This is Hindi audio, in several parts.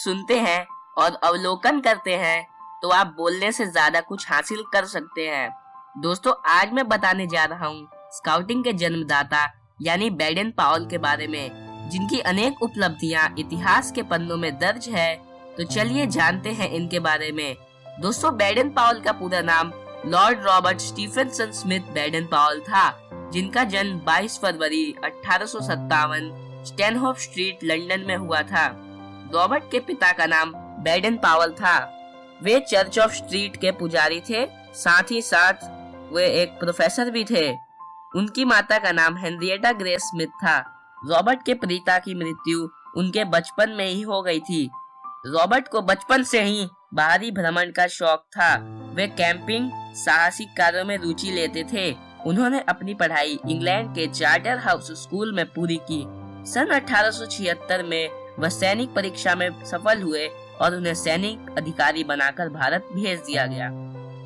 सुनते हैं और अवलोकन करते हैं तो आप बोलने से ज्यादा कुछ हासिल कर सकते हैं। दोस्तों, आज मैं बताने जा रहा हूँ स्काउटिंग के जन्मदाता यानी बैडन पावल के बारे में, जिनकी अनेक उपलब्धियां इतिहास के पन्नों में दर्ज है। तो चलिए जानते हैं इनके बारे में। दोस्तों, बैडन पावल का पूरा नाम Lord Robert Stephenson Smith Baden पावल था, जिनका जन्म 22 फरवरी 1857 स्टैनहोप स्ट्रीट लंदन में हुआ था। रॉबर्ट के पिता का नाम बैडन पावल था। वे चर्च ऑफ स्ट्रीट के पुजारी थे, साथ ही साथ वे एक प्रोफेसर भी थे। उनकी माता का नाम हेनरिएटा ग्रेस स्मिथ था। रॉबर्ट के पिता की मृत्यु उनके बचपन में ही हो गई थी। रॉबर्ट को बचपन से ही बाहरी भ्रमण का शौक था। वे कैंपिंग, साहसिक कार्यों में रुचि लेते थे। उन्होंने अपनी पढ़ाई इंग्लैंड के चार्टर हाउस स्कूल में पूरी की। सन 1876 में वह सैनिक परीक्षा में सफल हुए और उन्हें सैनिक अधिकारी बनाकर भारत भेज दिया गया।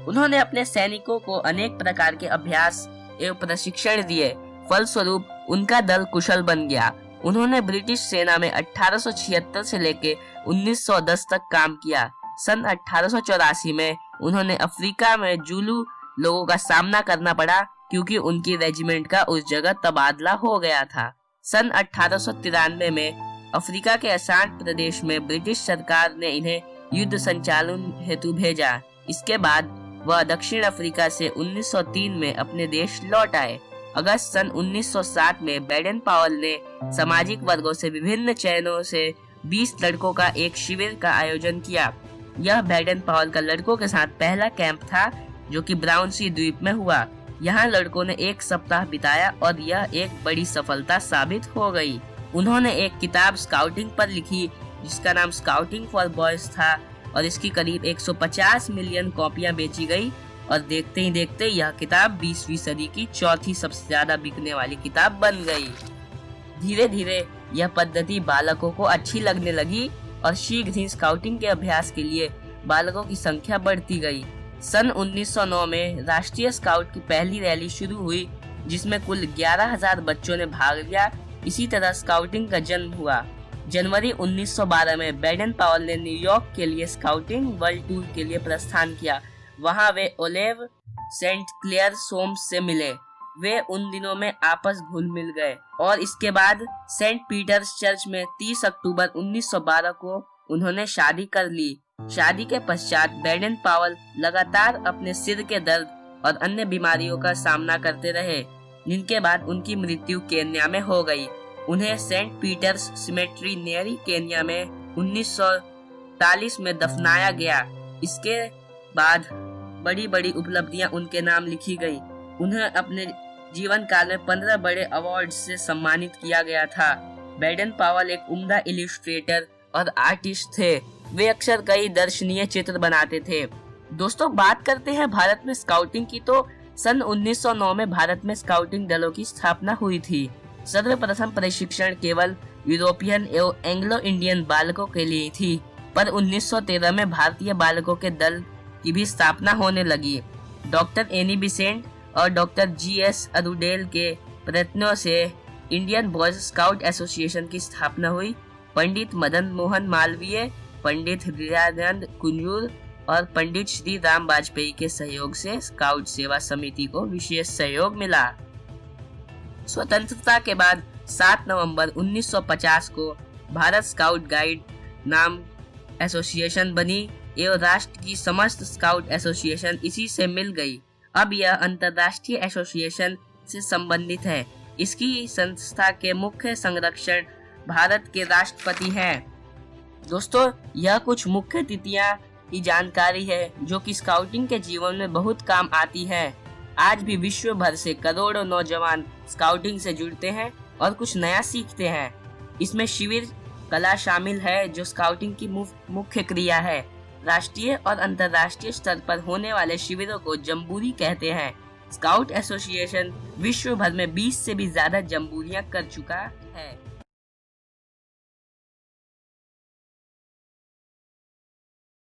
उन्होंने अपने सैनिकों को अनेक प्रकार के अभ्यास एवं प्रशिक्षण दिए। फलस्वरूप उनका दल कुशल बन गया। उन्होंने ब्रिटिश सेना में 1876 से लेकर 1910 तक काम किया। सन 1884 में उन्होंने अफ्रीका में जुलू लोगों का सामना करना पड़ा, क्योंकि उनकी रेजिमेंट का उस जगह तबादला हो गया था। सन 1893 में अफ्रीका के असांट प्रदेश में ब्रिटिश सरकार ने इन्हें युद्ध संचालन हेतु भेजा। इसके बाद वह दक्षिण अफ्रीका से 1903 में अपने देश लौट आए। अगस्त सन 1960 में बैडन पावल ने सामाजिक वर्गों से विभिन्न चयनों से 20 लड़कों का एक शिविर का आयोजन किया। यह बैडन पावल का लड़कों के साथ पहला कैंप था, जो कि ब्राउन सी द्वीप में हुआ। यहाँ लड़कों ने एक सप्ताह बिताया और यह एक बड़ी सफलता साबित हो गई। उन्होंने एक किताब स्काउटिंग पर लिखी, जिसका नाम स्काउटिंग फॉर बॉयज था, और इसकी करीब 150 मिलियन कॉपियां बेची गई। और देखते ही देखते यह किताब 20वीं सदी की चौथी सबसे ज्यादा बिकने वाली किताब बन गई। धीरे धीरे यह पद्धति बालकों को अच्छी लगने लगी और शीघ्र ही स्काउटिंग के अभ्यास के लिए बालकों की संख्या बढ़ती गई। सन 1909 में राष्ट्रीय स्काउट की पहली रैली शुरू हुई, जिसमें कुल 11,000 बच्चों ने भाग लिया। इसी तरह स्काउटिंग का जन्म हुआ। जनवरी 1912 में बैडन पावल ने न्यूयॉर्क के लिए स्काउटिंग वर्ल्ड टूर के लिए प्रस्थान किया। वहां वे ओलेव सेंट क्लेयर सोम्स से मिले। वे उन दिनों में आपस घुल मिल गए और इसके बाद सेंट पीटर्स चर्च में 30 अक्टूबर 1912 को उन्होंने शादी कर ली। शादी के पश्चात बैडन पावल लगातार अपने सिर के दर्द और अन्य बीमारियों का सामना करते रहे, जिनके बाद उनकी मृत्यु केन्या में हो गई। उन्हें सेंट पीटर्स सिमेट्री नेरी केन्या में 1940 में दफनाया गया। इसके बाद बड़ी बड़ी उपलब्धियां उनके नाम लिखी गई। उन्हें अपने जीवन काल में 15 बड़े अवार्ड से सम्मानित किया गया था। बैडन पावल एक उम्दा इलिस्ट्रेटर और आर्टिस्ट थे। वे अक्सर कई दर्शनीय चित्र बनाते थे। दोस्तों, बात करते हैं भारत में स्काउटिंग की, तो सन 1909 में भारत में स्काउटिंग दलों की स्थापना हुई थी। सर्वप्रथम प्रशिक्षण केवल यूरोपियन एवं एंग्लो इंडियन बालकों के लिए थी, पर 1913 में भारतीय बालकों के दल की भी स्थापना होने लगी। डॉक्टर एनी बिसेंट और डॉक्टर जीएस अरुडेल के प्रयत्नों से इंडियन बॉयज स्काउट एसोसिएशन की स्थापना हुई। पंडित मदन मोहन मालवीय, पंडित हृदयानंद कुंजूर और पंडित श्री राम वाजपेयी के सहयोग से स्काउट सेवा समिति को विशेष सहयोग मिला। स्वतंत्रता के बाद 7 नवंबर 1950 को भारत स्काउट गाइड नाम एसोसिएशन बनी एवं राष्ट्र की समस्त स्काउट एसोसिएशन इसी से मिल गई। अब यह अंतर्राष्ट्रीय एसोसिएशन से संबंधित है। इसकी संस्था के मुख्य संरक्षण भारत के राष्ट्रपति हैं। दोस्तों, यह कुछ मुख्य तिथियां की जानकारी है जो कि स्काउटिंग के जीवन में बहुत काम आती है। आज भी विश्व भर से करोड़ों नौजवान स्काउटिंग से जुड़ते हैं और कुछ नया सीखते हैं। इसमें शिविर कला शामिल है, जो स्काउटिंग की मुख्य क्रिया है। राष्ट्रीय और अंतर्राष्ट्रीय स्तर पर होने वाले शिविरों को जम्बूरी कहते हैं। स्काउट एसोसिएशन विश्व भर में 20 से भी ज्यादा जम्बूरियां कर चुका है।